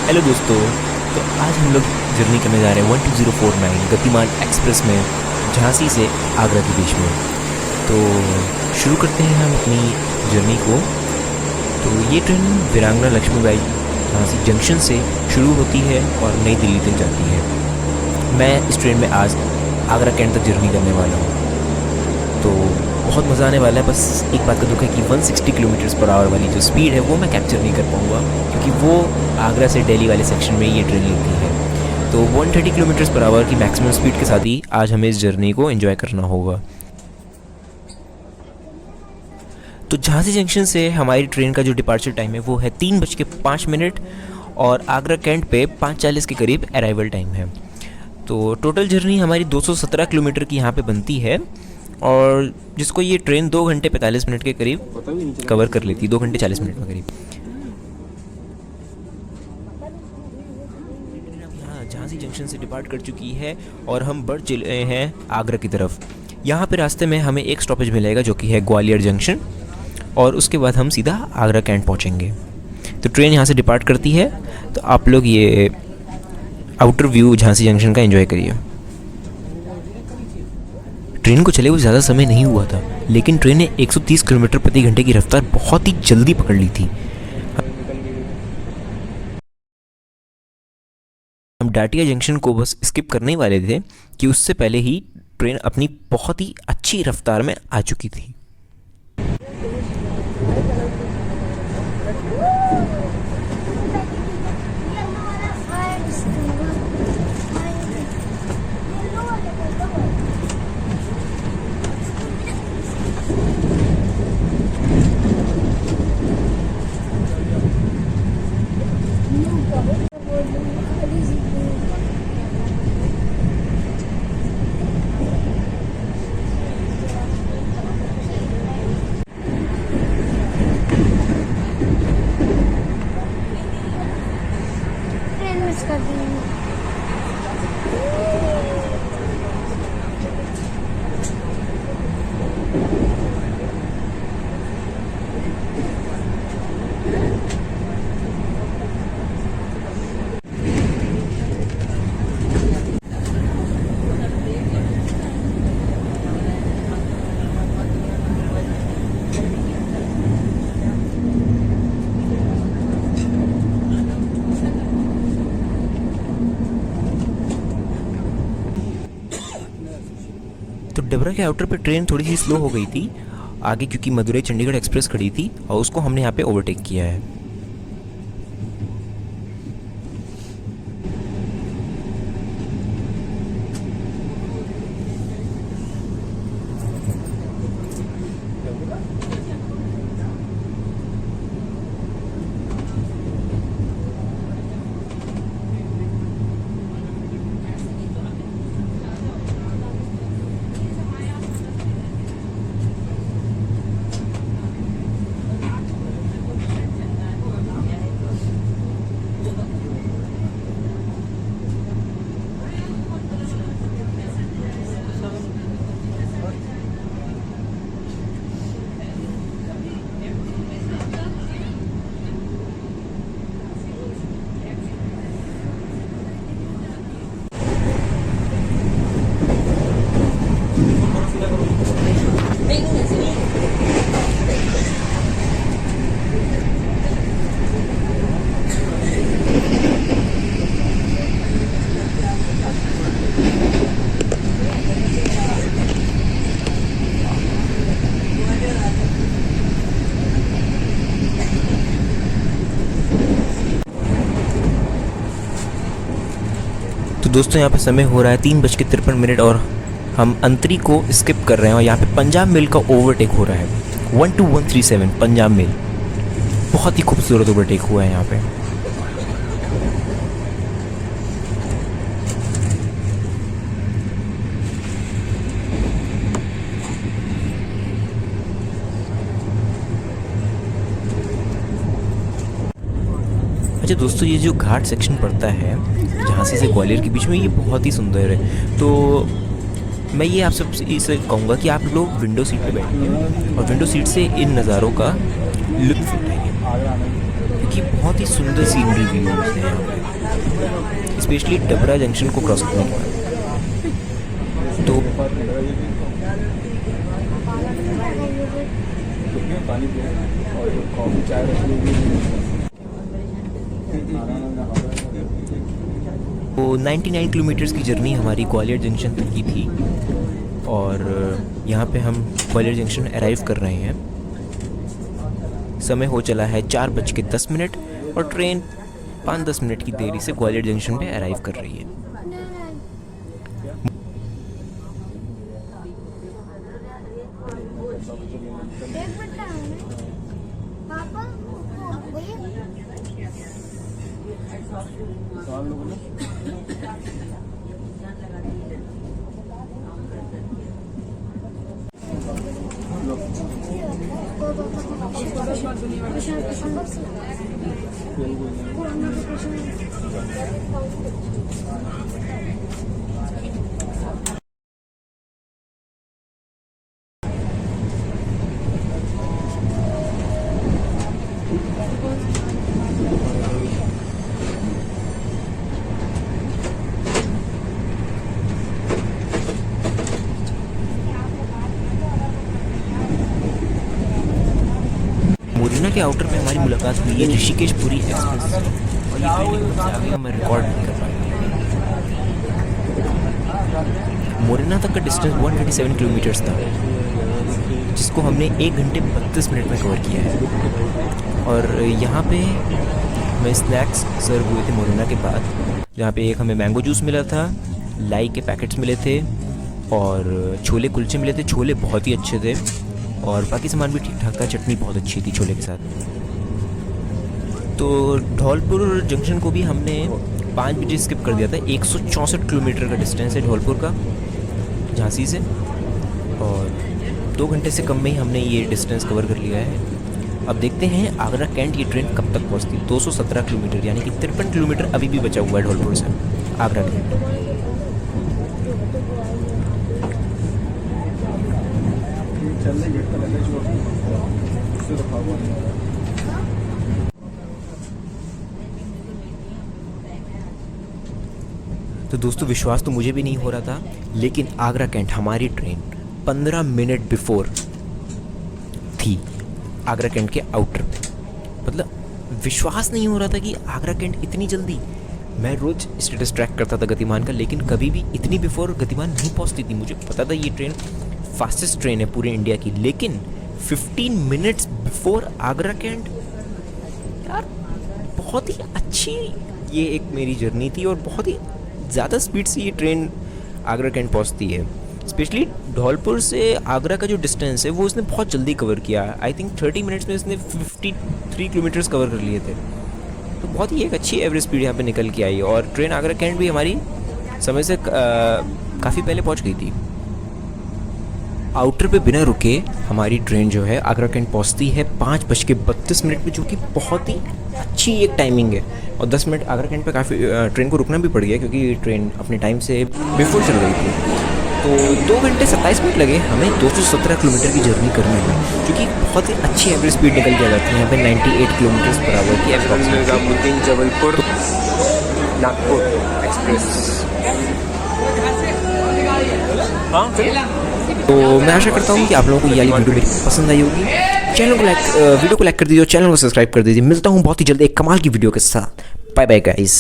Hello दोस्तों। तो आज हम लोग जर्नी करने जा रहे हैं 12049 गतिमान एक्सप्रेस में झांसी से आगरा के बीच में। तो शुरू करते हैं हम अपनी जर्नी को। तो ये ट्रेन वीरांगना लक्ष्मीबाई झांसी जंक्शन से शुरू होती है और नई दिल्ली तक जाती है। मैं इस ट्रेन में आज आगरा कैंट तक जर्नी करने वाला हूँ। तो बहुत मज़ा आने वाला है। बस एक बात का दुख है कि 160 किलोमीटर्स पर आवर वाली जो स्पीड है वो मैं कैप्चर नहीं कर पाऊँगा, क्योंकि वो आगरा से दिल्ली वाले सेक्शन में ये ट्रेन लेती है। तो 130 किलोमीटर्स पर आवर की मैक्सिमम स्पीड के साथ ही आज हमें इस जर्नी को एंजॉय करना होगा। तो झांसी जंक्शन से हमारी ट्रेन का जो डिपार्चर टाइम है वो है 3:05 और आगरा कैंट पे 5:40 के करीब अराइवल टाइम है। तो टोटल जर्नी हमारी 217 किलोमीटर की यहाँ पे बनती है, और जिसको ये ट्रेन 2 घंटे 45 मिनट के करीब कवर कर लेती है, 2 घंटे 40 मिनट में करीब। यहाँ झांसी जंक्शन से डिपार्ट कर चुकी है और हम बढ़ चले हैं आगरा की तरफ। यहाँ पे रास्ते में हमें एक स्टॉपेज मिलेगा जो कि है ग्वालियर जंक्शन, और उसके बाद हम सीधा आगरा कैंट पहुँचेंगे। तो ट्रेन यहाँ से डिपार्ट करती है, तो आप लोग ये आउटर व्यू झांसी जंक्शन का एंजॉय करिए। ट्रेन को चले हुए ज़्यादा समय नहीं हुआ था, लेकिन ट्रेन ने 130 किलोमीटर प्रति घंटे की रफ्तार बहुत ही जल्दी पकड़ ली थी। हम डाटिया जंक्शन को बस स्किप करने वाले थे कि उससे पहले ही ट्रेन अपनी बहुत ही अच्छी रफ्तार में आ चुकी थी। तो डबरा के आउटर पे ट्रेन थोड़ी सी स्लो हो गई थी आगे, क्योंकि मदुरई चंडीगढ़ एक्सप्रेस खड़ी थी और उसको हमने यहाँ पे ओवरटेक किया है। तो दोस्तों यहाँ पे समय हो रहा है 3:53 और हम अंतरी को स्किप कर रहे हैं, और यहाँ पे पंजाब मेल का ओवरटेक हो रहा है 12137 पंजाब मेल। बहुत ही खूबसूरत ओवरटेक हुआ है यहाँ पे। अच्छा दोस्तों, ये जो घाट सेक्शन पड़ता है झांसी से ग्वालियर के बीच में, ये बहुत ही सुंदर है। तो मैं ये आप सब इसे कहूँगा कि आप लोग विंडो सीट पे बैठिए और विंडो सीट से इन नज़ारों का लुत्फ़ उठाइए, क्योंकि देखिए बहुत ही सुंदर सीनरी व्यूज हैं यहाँ पे, स्पेशली डबरा जंक्शन को क्रॉस करने के बाद। तो तो 99 किलोमीटर्स की जर्नी हमारी ग्वालियर जंक्शन तक की थी और यहाँ पे हम ग्वालियर जंक्शन अराइव कर रहे हैं। समय हो चला है 4:10 और ट्रेन 5-10 मिनट की देरी से ग्वालियर जंक्शन पे अराइव कर रही है। मोरिना के आउटर में हमारी मुलाकात हुई है ऋषिकेश पुरी एक्सप्रेस से और ये ट्रेन आगे हम रिकॉर्ड नहीं कर पाए। मोरिना तक का डिस्टेंस 127 किलोमीटर्स था, जिसको हमने 1 घंटे 32 मिनट में कवर किया है। और यहाँ पे हमें स्नैक्स सर्व हुए थे मोरिना के बाद, जहाँ पे एक हमें मैंगो जूस मिला था, लाई के पैकेट्स मिले थे और छोले कुलचे मिले थे। छोले बहुत ही अच्छे थे और बाकी सामान भी ठीक ठाक था। चटनी बहुत अच्छी थी छोले के साथ। तो धौलपुर जंक्शन को भी हमने 5 बजे स्किप कर दिया था। 164 किलोमीटर का डिस्टेंस है धौलपुर का झांसी से और 2 घंटे से कम में ही हमने ये डिस्टेंस कवर कर लिया है। अब देखते हैं आगरा कैंट ये ट्रेन कब तक पहुँचती। 217 किलोमीटर यानी कि 53 किलोमीटर अभी भी बचा हुआ है धौलपुर से आगरा कैंट। तो दोस्तों विश्वास तो मुझे भी नहीं हो रहा था, लेकिन आगरा कैंट हमारी ट्रेन 15 मिनट बिफोर थी आगरा कैंट के आउटर पे। मतलब विश्वास नहीं हो रहा था कि आगरा कैंट इतनी जल्दी। मैं रोज़ स्टेटस ट्रैक करता था गतिमान का, लेकिन कभी भी इतनी बिफोर गतिमान नहीं पहुंचती थी। मुझे पता था ये ट्रेन फास्टेस्ट ट्रेन है पूरे इंडिया की, लेकिन 15 मिनट्स बिफोर आगरा कैंट, यार बहुत ही अच्छी ये एक मेरी जर्नी थी और बहुत ही ज़्यादा स्पीड से ये ट्रेन आगरा कैंट पहुंचती है। स्पेशली धौलपुर से आगरा का जो डिस्टेंस है वो उसने बहुत जल्दी कवर किया। आई थिंक 30 मिनट्स में इसने 53 किलोमीटर्स कवर कर लिए थे। तो बहुत ही एक अच्छी एवरेज स्पीड यहाँ पे निकल के आई और ट्रेन आगरा कैंट भी हमारी समय से काफ़ी पहले पहुँच गई थी। आउटर पे बिना रुके हमारी ट्रेन जो है आगरा कैंट पहुंचती है 5:32 में, जो कि बहुत ही अच्छी एक टाइमिंग है। और 10 मिनट आगरा कैंट पे काफ़ी ट्रेन को रुकना भी पड़ गया क्योंकि ट्रेन अपने टाइम से बिफोर चल रही थी। तो 2 घंटे 27 मिनट लगे हमें 217 किलोमीटर की जर्नी करने में, जो कि बहुत ही अच्छी एवरेज स्पीड निकल के जाती है यहाँ पे 98 किलोमीटर पर आवर की एप्रोक्सीमेटली। जबलपुर नागपुर एक्सप्रेस। तो मैं आशा करता हूँ कि आप लोगों को ये वाली वीडियो मेरी पसंद आई होगी। चैनल को वीडियो को लाइक कर दीजिए और चैनल को सब्सक्राइब कर दीजिए। मिलता हूँ बहुत ही जल्द एक कमाल की वीडियो के साथ। Bye bye guys.